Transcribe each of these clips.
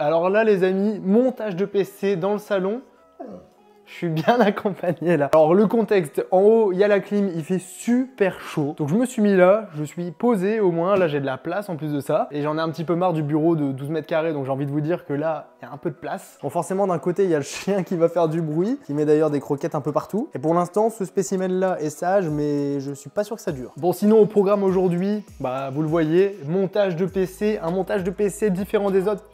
Alors là les amis, montage de PC dans le salon. Je suis bien accompagné là. Alors le contexte, en haut il y a la clim, il fait super chaud. Donc je me suis mis là, je suis posé au moins, là j'ai de la place en plus de ça. Et j'en ai un petit peu marre du bureau de 12 mètres carrés, donc j'ai envie de vous dire que là, il y a un peu de place. Bon forcément d'un côté il y a le chien qui va faire du bruit, qui met d'ailleurs des croquettes un peu partout. Et pour l'instant ce spécimen là est sage, mais je suis pas sûr que ça dure. Bon sinon au programme aujourd'hui, bah vous le voyez, montage de PC, un montage de PC différent des autres.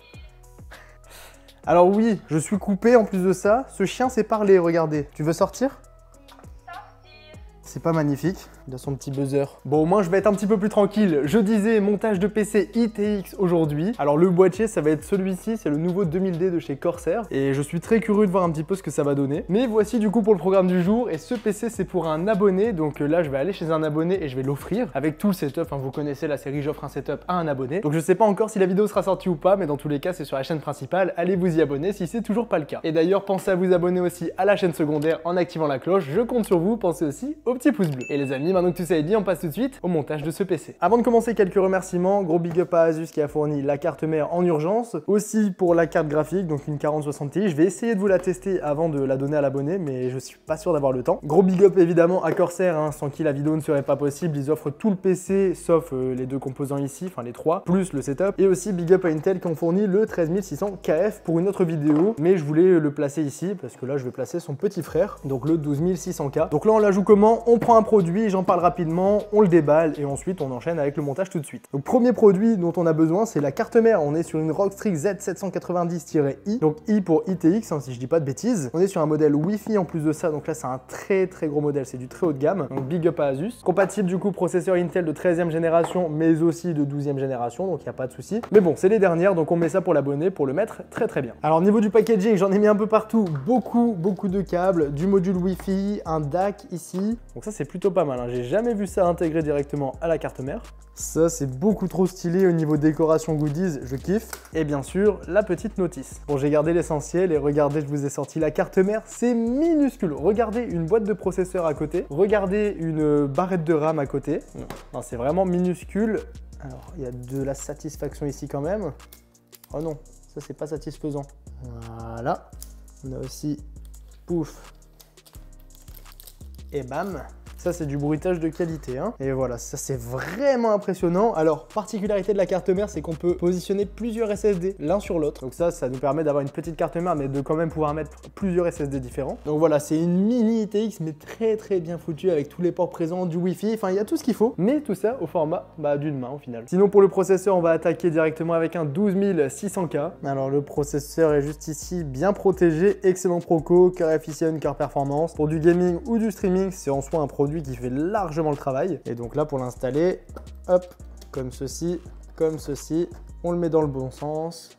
Alors oui, je suis coupé en plus de ça. Ce chien sait parler, regardez. Tu veux sortir? C'est pas magnifique. Il a son petit buzzer. Bon, au moins, je vais être un petit peu plus tranquille. Je disais montage de PC ITX aujourd'hui. Alors, le boîtier, ça va être celui-ci. C'est le nouveau 2000D de chez Corsair. Et je suis très curieux de voir un petit peu ce que ça va donner. Mais voici du coup pour le programme du jour. Et ce PC, c'est pour un abonné. Donc là, je vais aller chez un abonné et je vais l'offrir. Avec tout le setup. Enfin, vous connaissez la série J'offre un setup à un abonné. Donc, je sais pas encore si la vidéo sera sortie ou pas. Mais dans tous les cas, c'est sur la chaîne principale. Allez vous y abonner si c'est toujours pas le cas. Et d'ailleurs, pensez à vous abonner aussi à la chaîne secondaire en activant la cloche. Je compte sur vous. Pensez aussi au petit pouce bleu. Et les amis, maintenant que tout ça est dit, on passe tout de suite au montage de ce PC. Avant de commencer, quelques remerciements. Gros big up à Asus qui a fourni la carte mère en urgence. Aussi pour la carte graphique, donc une 4060 Ti. Je vais essayer de vous la tester avant de la donner à l'abonné, mais je suis pas sûr d'avoir le temps. Gros big up évidemment à Corsair, hein, sans qui la vidéo ne serait pas possible. Ils offrent tout le PC, sauf les deux composants ici, enfin les trois, plus le setup. Et aussi big up à Intel qui ont fourni le 13600 KF pour une autre vidéo. Mais je voulais le placer ici, parce que là je vais placer son petit frère, donc le 12600K. Donc là on la joue comment? On prend un produit, j'en parle rapidement, on le déballe et ensuite on enchaîne avec le montage tout de suite. Donc premier produit dont on a besoin, c'est la carte mère. On est sur une Rockstrix Z790-I, donc I pour ITX, hein, si je dis pas de bêtises. On est sur un modèle Wi-Fi en plus de ça, donc là c'est un très gros modèle, c'est du très haut de gamme, donc big up à Asus. Compatible du coup processeur Intel de 13e génération, mais aussi de 12e génération, donc il n'y a pas de souci. Mais bon, c'est les dernières, donc on met ça pour l'abonné pour le mettre très bien. Alors au niveau du packaging, j'en ai mis un peu partout, beaucoup de câbles, du module Wi-Fi, un DAC ici, donc ça c'est plutôt pas mal, hein. J'ai jamais vu ça intégré directement à la carte mère. Ça c'est beaucoup trop stylé au niveau décoration goodies, je kiffe. Et bien sûr, la petite notice. Bon, j'ai gardé l'essentiel et regardez, je vous ai sorti la carte mère, c'est minuscule. Regardez une boîte de processeur à côté, regardez une barrette de RAM à côté. Non, c'est vraiment minuscule. Alors, il y a de la satisfaction ici quand même. Oh non, ça c'est pas satisfaisant. Voilà. On a aussi pouf. Et bam. Ça, c'est du bruitage de qualité, hein. Et voilà, ça, c'est vraiment impressionnant. Alors, particularité de la carte mère, c'est qu'on peut positionner plusieurs SSD l'un sur l'autre. Donc ça nous permet d'avoir une petite carte mère, mais de quand même pouvoir mettre plusieurs SSD différents. Donc voilà, c'est une mini ITX, mais très bien foutue avec tous les ports présents, du Wi-Fi. Enfin, il y a tout ce qu'il faut. Mais tout ça au format d'une main, au final. Sinon, pour le processeur, on va attaquer directement avec un 12600K. Alors, le processeur est juste ici, bien protégé. Excellent Proco, Core Efficient, Core Performance. Pour du gaming ou du streaming, c'est en soi un produit qui fait largement le travail. Et donc là, pour l'installer, hop, comme ceci, on le met dans le bon sens.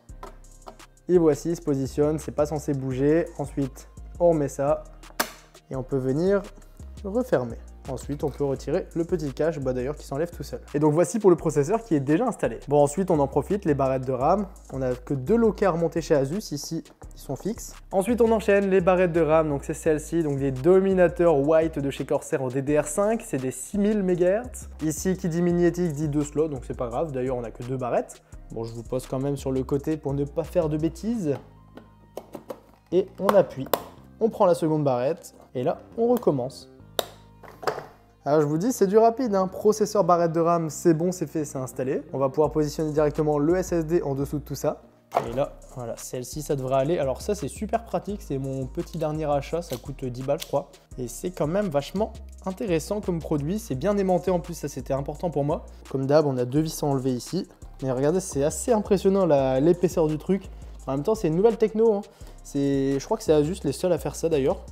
Et voici, il se positionne, c'est pas censé bouger. Ensuite, on remet ça et on peut venir refermer. Ensuite, on peut retirer le petit cache, d'ailleurs qui s'enlève tout seul. Et donc voici pour le processeur qui est déjà installé. Bon, ensuite, on en profite, les barrettes de RAM. On n'a que deux locars montés chez Asus, ici, ils sont fixes. Ensuite, on enchaîne les barrettes de RAM, donc c'est celle-ci, donc des Dominator White de chez Corsair en DDR5, c'est des 6000 MHz. Ici, qui dit mini ITX dit 2 slots, donc c'est pas grave, d'ailleurs, on n'a que deux barrettes. Bon, je vous pose quand même sur le côté pour ne pas faire de bêtises. Et on appuie, on prend la seconde barrette, et là, on recommence. Alors je vous dis, c'est du rapide, hein. Processeur, barrette de RAM, c'est bon, c'est fait, c'est installé. On va pouvoir positionner directement le SSD en dessous de tout ça. Et là, voilà, celle-ci, ça devrait aller. Alors ça, c'est super pratique, c'est mon petit dernier achat, ça coûte 10 balles, je crois. Et c'est quand même vachement intéressant comme produit, c'est bien aimanté en plus, ça c'était important pour moi. Comme d'hab, on a deux vis à enlever ici. Mais regardez, c'est assez impressionnant l'épaisseur du truc. En même temps, c'est une nouvelle techno, hein. Je crois que c'est Asus les seuls à faire ça d'ailleurs.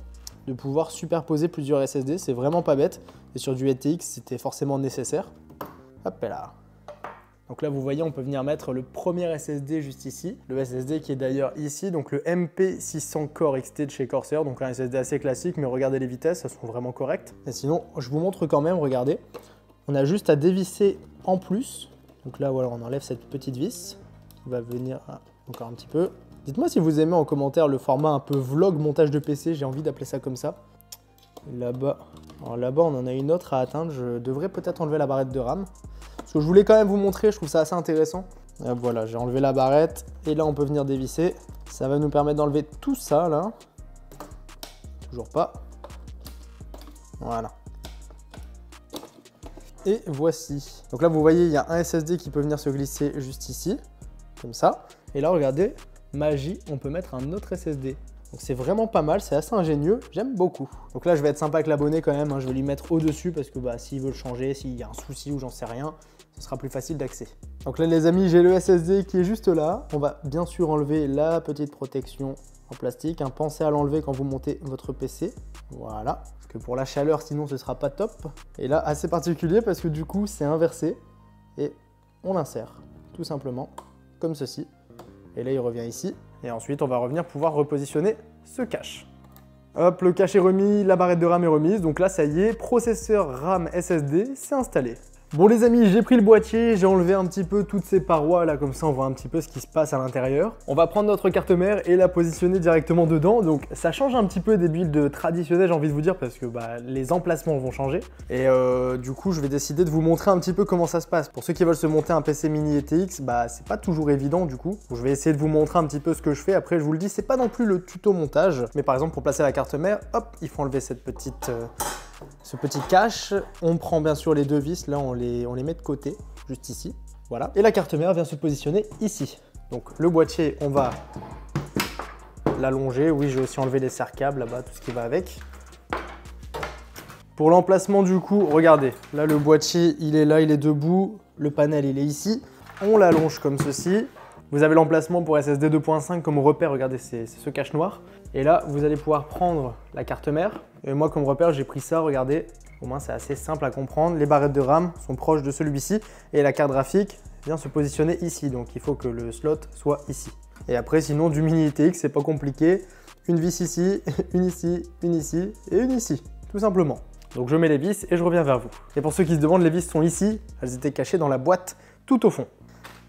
De pouvoir superposer plusieurs SSD, c'est vraiment pas bête. Et sur du ITX, c'était forcément nécessaire. Hop là. Donc là, vous voyez, on peut venir mettre le premier SSD juste ici. Le SSD qui est d'ailleurs ici, donc le MP600 Core XT de chez Corsair. Donc un SSD assez classique, mais regardez les vitesses, elles sont vraiment correctes. Et sinon, je vous montre quand même, regardez. On a juste à dévisser en plus. Donc là, voilà, on enlève cette petite vis. On va venir encore un petit peu. Dites-moi si vous aimez en commentaire le format un peu vlog montage de PC, j'ai envie d'appeler ça comme ça. Là-bas, alors là-bas on en a une autre à atteindre, je devrais peut-être enlever la barrette de RAM. Parce que je voulais quand même vous montrer, je trouve ça assez intéressant. Et voilà, j'ai enlevé la barrette et là on peut venir dévisser. Ça va nous permettre d'enlever tout ça là. Toujours pas. Voilà. Et voici. Donc là vous voyez il y a un SSD qui peut venir se glisser juste ici, comme ça. Et là regardez, magie, on peut mettre un autre SSD. Donc c'est vraiment pas mal, c'est assez ingénieux, j'aime beaucoup. Donc là je vais être sympa avec l'abonné quand même, hein. Je vais lui mettre au-dessus parce que bah, s'il veut le changer, s'il y a un souci ou j'en sais rien, ce sera plus facile d'accès. Donc là les amis, j'ai le SSD qui est juste là. On va bien sûr enlever la petite protection en plastique, hein. Pensez à l'enlever quand vous montez votre PC. Voilà, parce que pour la chaleur sinon ce sera pas top. Et là assez particulier parce que du coup c'est inversé et on l'insère tout simplement comme ceci. Et là il revient ici. Et ensuite, on va revenir pouvoir repositionner ce cache. Hop, le cache est remis, la barrette de RAM est remise. Donc là, ça y est, processeur RAM SSD, c'est installé. Bon les amis, j'ai pris le boîtier, j'ai enlevé un petit peu toutes ces parois là, comme ça on voit un petit peu ce qui se passe à l'intérieur. On va prendre notre carte mère et la positionner directement dedans, donc ça change un petit peu des builds traditionnels, j'ai envie de vous dire, parce que bah, les emplacements vont changer. Et du coup, je vais décider de vous montrer un petit peu comment ça se passe. Pour ceux qui veulent se monter un PC mini ETX, bah c'est pas toujours évident du coup. Donc, je vais essayer de vous montrer un petit peu ce que je fais. Après, je vous le dis, c'est pas non plus le tuto montage, mais par exemple pour placer la carte mère, hop, il faut enlever cette petite... ce petit cache, on prend bien sûr les deux vis, là on les met de côté, juste ici, voilà. Et la carte mère vient se positionner ici. Donc le boîtier, on va l'allonger, oui j'ai aussi enlevé les serre-câbles là-bas, tout ce qui va avec. Pour l'emplacement du coup, regardez, là le boîtier il est là, il est debout, le panel il est ici, on l'allonge comme ceci. Vous avez l'emplacement pour SSD 2.5 comme repère, regardez c'est ce cache noir. Et là, vous allez pouvoir prendre la carte mère. Et moi, comme repère, j'ai pris ça, regardez. Au moins, c'est assez simple à comprendre. Les barrettes de RAM sont proches de celui-ci. Et la carte graphique vient se positionner ici. Donc, il faut que le slot soit ici. Et après, sinon, du mini ETX, c'est pas compliqué. Une vis ici, une ici, une ici et une ici. Tout simplement. Donc, je mets les vis et je reviens vers vous. Et pour ceux qui se demandent, les vis sont ici. Elles étaient cachées dans la boîte tout au fond.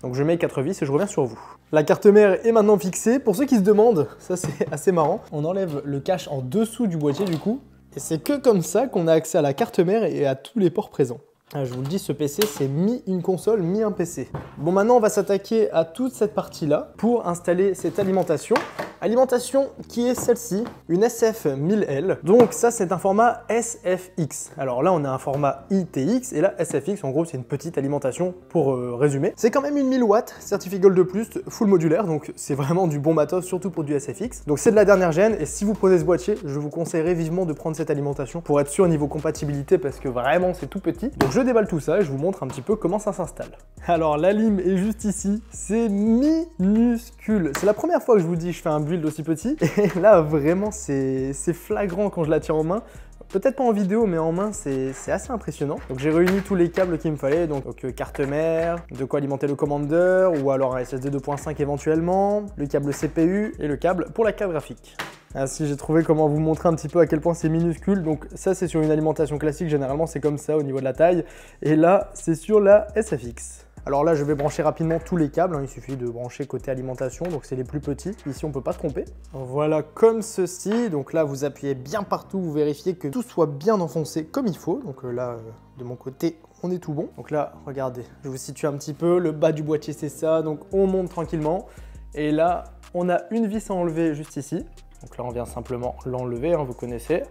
Donc je mets 4 vis et je reviens sur vous. La carte mère est maintenant fixée. Pour ceux qui se demandent, ça c'est assez marrant, on enlève le cache en dessous du boîtier du coup. Et c'est que comme ça qu'on a accès à la carte mère et à tous les ports présents. Je vous le dis, ce PC c'est mi une console, mi un PC. Bon maintenant on va s'attaquer à toute cette partie là pour installer cette alimentation. Alimentation qui est celle-ci, une SF1000L. Donc ça c'est un format SFX. Alors là on a un format ITX et là SFX en gros c'est une petite alimentation pour résumer. C'est quand même une 1000 watts, certifié Gold de plus, full modulaire, donc c'est vraiment du bon matos surtout pour du SFX. Donc c'est de la dernière gêne et si vous prenez ce boîtier, je vous conseillerais vivement de prendre cette alimentation pour être sûr au niveau compatibilité parce que vraiment c'est tout petit. Donc je déballe tout ça et je vous montre un petit peu comment ça s'installe. Alors la lime est juste ici, c'est minuscule. C'est la première fois que je vous dis que je fais un build aussi petit et là vraiment c'est flagrant quand je la tiens en main. Peut-être pas en vidéo mais en main c'est assez impressionnant. Donc j'ai réuni tous les câbles qu'il me fallait, donc carte mère, de quoi alimenter le commander ou alors un SSD 2.5 éventuellement, le câble CPU et le câble pour la carte graphique. Ainsi j'ai trouvé comment vous montrer un petit peu à quel point c'est minuscule. Donc ça c'est sur une alimentation classique, généralement c'est comme ça au niveau de la taille et là c'est sur la SFX. Alors là, je vais brancher rapidement tous les câbles, hein. Il suffit de brancher côté alimentation, donc c'est les plus petits. Ici, on ne peut pas se tromper. Voilà, comme ceci. Donc là, vous appuyez bien partout, vous vérifiez que tout soit bien enfoncé comme il faut. Donc là, de mon côté, on est tout bon. Donc là, regardez, je vous situe un petit peu. Le bas du boîtier, c'est ça. Donc on monte tranquillement. Et là, on a une vis à enlever juste ici. Donc là, on vient simplement l'enlever, hein, vous connaissez.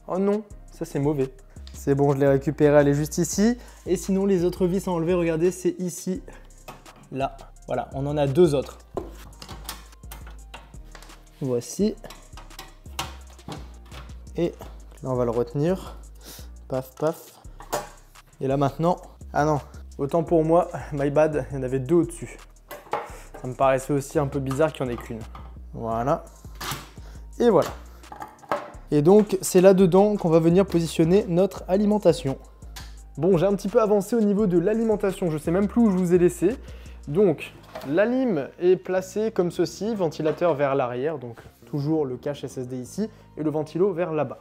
Oh non, ça c'est mauvais. C'est bon, je l'ai récupéré, elle est juste ici. Et sinon, les autres vis à enlever, regardez, c'est ici, là. Voilà, on en a deux autres. Voici. Et là, on va le retenir. Paf, paf. Et là, maintenant... Ah non, autant pour moi, my bad, il y en avait deux au-dessus. Ça me paraissait aussi un peu bizarre qu'il n'y en ait qu'une. Voilà. Et voilà. Et donc, c'est là-dedans qu'on va venir positionner notre alimentation. Bon, j'ai un petit peu avancé au niveau de l'alimentation, je sais même plus où je vous ai laissé. Donc, la lime est placée comme ceci, ventilateur vers l'arrière, donc toujours le cache SSD ici, et le ventilo vers là-bas.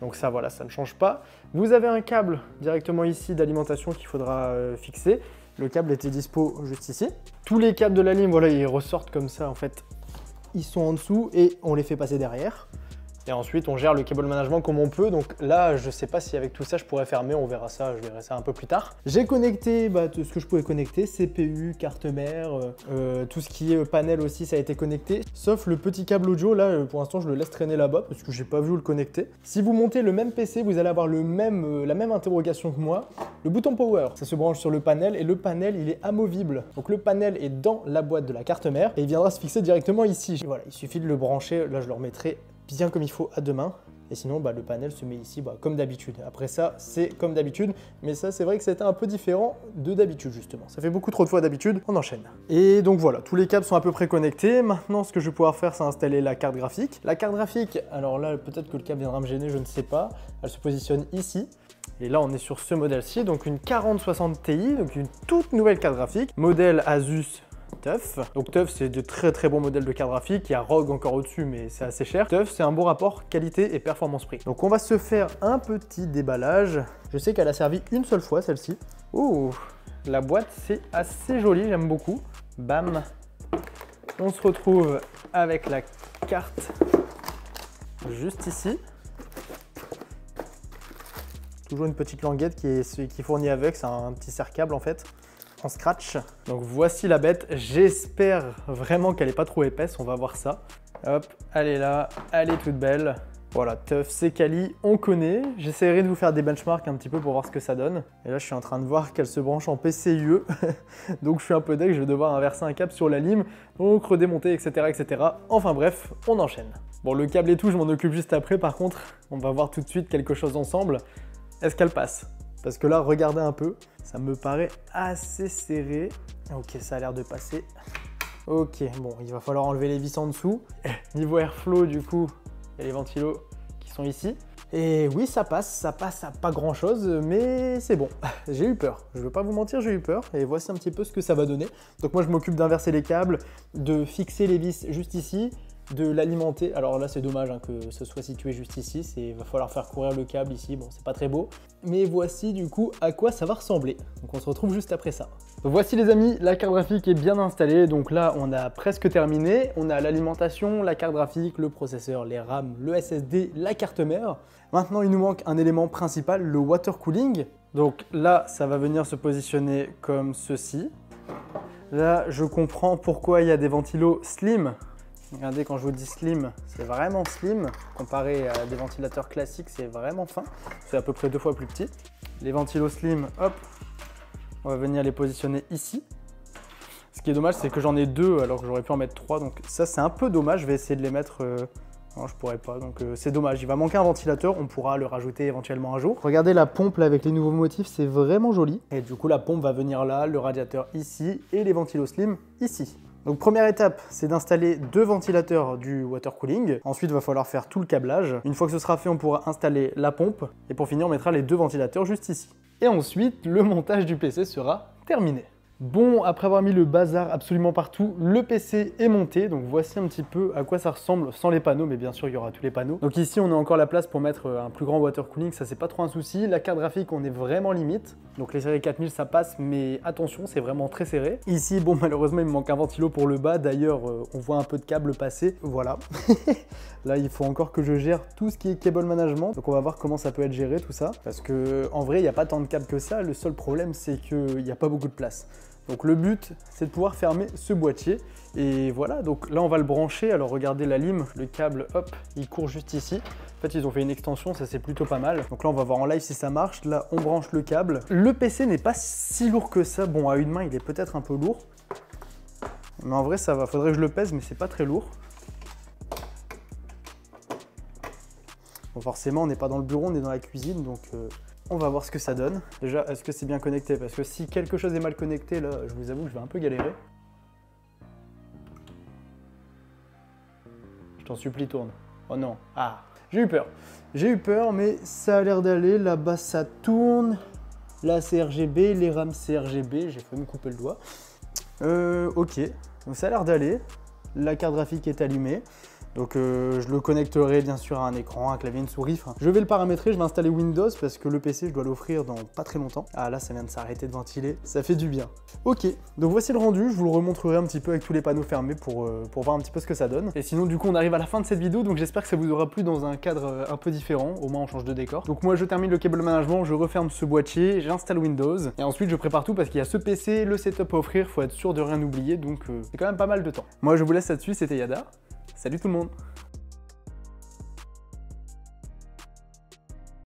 Donc ça, voilà, ça ne change pas. Vous avez un câble directement ici d'alimentation qu'il faudra fixer. Le câble était dispo juste ici. Tous les câbles de la lime, voilà, ils ressortent comme ça, en fait. Ils sont en dessous et on les fait passer derrière. Et ensuite, on gère le cable management comme on peut. Donc là, je sais pas si avec tout ça, je pourrais fermer. On verra ça, je verrai ça un peu plus tard. J'ai connecté tout ce que je pouvais connecter. CPU, carte mère, tout ce qui est panel aussi, ça a été connecté. Sauf le petit câble audio, là, pour l'instant, je le laisse traîner là-bas parce que j'ai pas vu où le connecter. Si vous montez le même PC, vous allez avoir la même interrogation que moi. Le bouton power, ça se branche sur le panel et le panel, il est amovible. Donc le panel est dans la boîte de la carte mère et il viendra se fixer directement ici. Voilà, il suffit de le brancher. Là, je le remettrai bien comme il faut à deux mains. Et sinon, le panel se met ici comme d'habitude. Après ça, c'est comme d'habitude. Mais ça, c'est vrai que c'était un peu différent de d'habitude, justement. Ça fait beaucoup trop de fois d'habitude. On enchaîne. Et donc voilà, tous les câbles sont à peu près connectés. Maintenant, ce que je vais pouvoir faire, c'est installer la carte graphique. La carte graphique, alors là, peut-être que le câble viendra me gêner, je ne sais pas. Elle se positionne ici. Et là, on est sur ce modèle-ci, donc une 4060 Ti, donc une toute nouvelle carte graphique. Modèle Asus TUF. Donc TUF, c'est de très bons modèles de carte graphique. Il y a ROG encore au-dessus, mais c'est assez cher. TUF, c'est un bon rapport qualité et performance-prix. Donc on va se faire un petit déballage. Je sais qu'elle a servi une seule fois, celle-ci. Ouh, la boîte, c'est assez joli, j'aime beaucoup. Bam. On se retrouve avec la carte juste ici. Toujours une petite languette qui est fournie avec, c'est un petit serre-câble en fait. En scratch. Donc voici la bête, j'espère vraiment qu'elle n'est pas trop épaisse, on va voir ça. Hop, elle est là, elle est toute belle. Voilà, TUF, c'est quali, on connaît. J'essaierai de vous faire des benchmarks un petit peu pour voir ce que ça donne. Et là, je suis en train de voir qu'elle se branche en PCIe. Donc je suis un peu deg, je vais devoir inverser un câble sur la lime, donc redémonter, etc., etc. Enfin bref, on enchaîne. Bon, le câble et tout, je m'en occupe juste après. Par contre, on va voir tout de suite quelque chose ensemble. Est-ce qu'elle passe? Parce que là, regardez un peu, ça me paraît assez serré. Ok, ça a l'air de passer. Ok, bon, il va falloir enlever les vis en dessous. Niveau airflow, du coup, il y a les ventilos qui sont ici. Et oui, ça passe à pas grand chose, mais c'est bon. J'ai eu peur, je ne veux pas vous mentir, j'ai eu peur. Et voici un petit peu ce que ça va donner. Donc moi, je m'occupe d'inverser les câbles, de fixer les vis juste ici, de l'alimenter. Alors là, c'est dommage que ce soit situé juste ici. Il va falloir faire courir le câble ici. Bon, c'est pas très beau. Mais voici du coup à quoi ça va ressembler. Donc on se retrouve juste après ça. Donc voici les amis, la carte graphique est bien installée. Donc là, on a presque terminé. On a l'alimentation, la carte graphique, le processeur, les RAM, le SSD, la carte mère. Maintenant, il nous manque un élément principal, le water cooling. Donc là, ça va venir se positionner comme ceci. Là, je comprends pourquoi il y a des ventilos slim. Regardez, quand je vous dis slim, c'est vraiment slim. Comparé à des ventilateurs classiques, c'est vraiment fin. C'est à peu près 2 fois plus petit. Les ventilos slim, hop, on va venir les positionner ici. Ce qui est dommage, c'est que j'en ai 2 alors que j'aurais pu en mettre 3. Donc ça, c'est un peu dommage. Je vais essayer de les mettre... Non, je pourrais pas, donc c'est dommage. Il va manquer un ventilateur, on pourra le rajouter éventuellement un jour. Regardez la pompe là avec les nouveaux motifs, c'est vraiment joli. Et du coup, la pompe va venir là, le radiateur ici et les ventilos slim ici. Donc première étape, c'est d'installer 2 ventilateurs du water cooling. Ensuite, il va falloir faire tout le câblage. Une fois que ce sera fait, on pourra installer la pompe. Et pour finir, on mettra les 2 ventilateurs juste ici. Et ensuite, le montage du PC sera terminé. Bon, après avoir mis le bazar absolument partout, le PC est monté. Donc voici un petit peu à quoi ça ressemble sans les panneaux, mais bien sûr il y aura tous les panneaux. Donc ici on a encore la place pour mettre un plus grand water cooling, ça c'est pas trop un souci. La carte graphique, on est vraiment limite. Donc les séries 4000 ça passe, mais attention, c'est vraiment très serré. Ici, bon, malheureusement il me manque un ventilo pour le bas. D'ailleurs on voit un peu de câble passer, voilà. Là il faut encore que je gère tout ce qui est cable management. Donc on va voir comment ça peut être géré tout ça. Parce que en vrai il n'y a pas tant de câbles que ça. Le seul problème c'est qu'il n'y a pas beaucoup de place. Donc le but, c'est de pouvoir fermer ce boîtier. Et voilà, donc là on va le brancher. Alors regardez la lime, le câble, hop, il court juste ici. En fait, ils ont fait une extension, ça c'est plutôt pas mal. Donc là, on va voir en live si ça marche. Là, on branche le câble. Le PC n'est pas si lourd que ça. Bon, à une main, il est peut-être un peu lourd. Mais en vrai, ça va. Faudrait que je le pèse, mais c'est pas très lourd. Bon, forcément, on n'est pas dans le bureau, on est dans la cuisine, donc... on va voir ce que ça donne. Déjà, est-ce que c'est bien connecté? Parce que si quelque chose est mal connecté, là, je vous avoue que je vais un peu galérer. Je t'en supplie, tourne. Oh non. Ah, j'ai eu peur. J'ai eu peur, mais ça a l'air d'aller. Là-bas, ça tourne. Là, c'est RGB. Les rames, c'est RGB. J'ai failli me couper le doigt. Ok. Donc, ça a l'air d'aller. La carte graphique est allumée. Donc je le connecterai bien sûr à un écran, un clavier, une souris. Enfin, je vais le paramétrer, je vais installer Windows parce que le PC je dois l'offrir dans pas très longtemps. Ah là ça vient de s'arrêter de ventiler, ça fait du bien. Ok, donc voici le rendu, je vous le remontrerai un petit peu avec tous les panneaux fermés pour voir un petit peu ce que ça donne. Et sinon du coup on arrive à la fin de cette vidéo, donc j'espère que ça vous aura plu dans un cadre un peu différent, au moins on change de décor. Donc moi je termine le cable management, je referme ce boîtier, j'installe Windows, et ensuite je prépare tout parce qu'il y a ce PC, le setup à offrir, faut être sûr de rien oublier, donc c'est quand même pas mal de temps. Moi je vous laisse là-dessus, c'était Yada, salut tout le monde.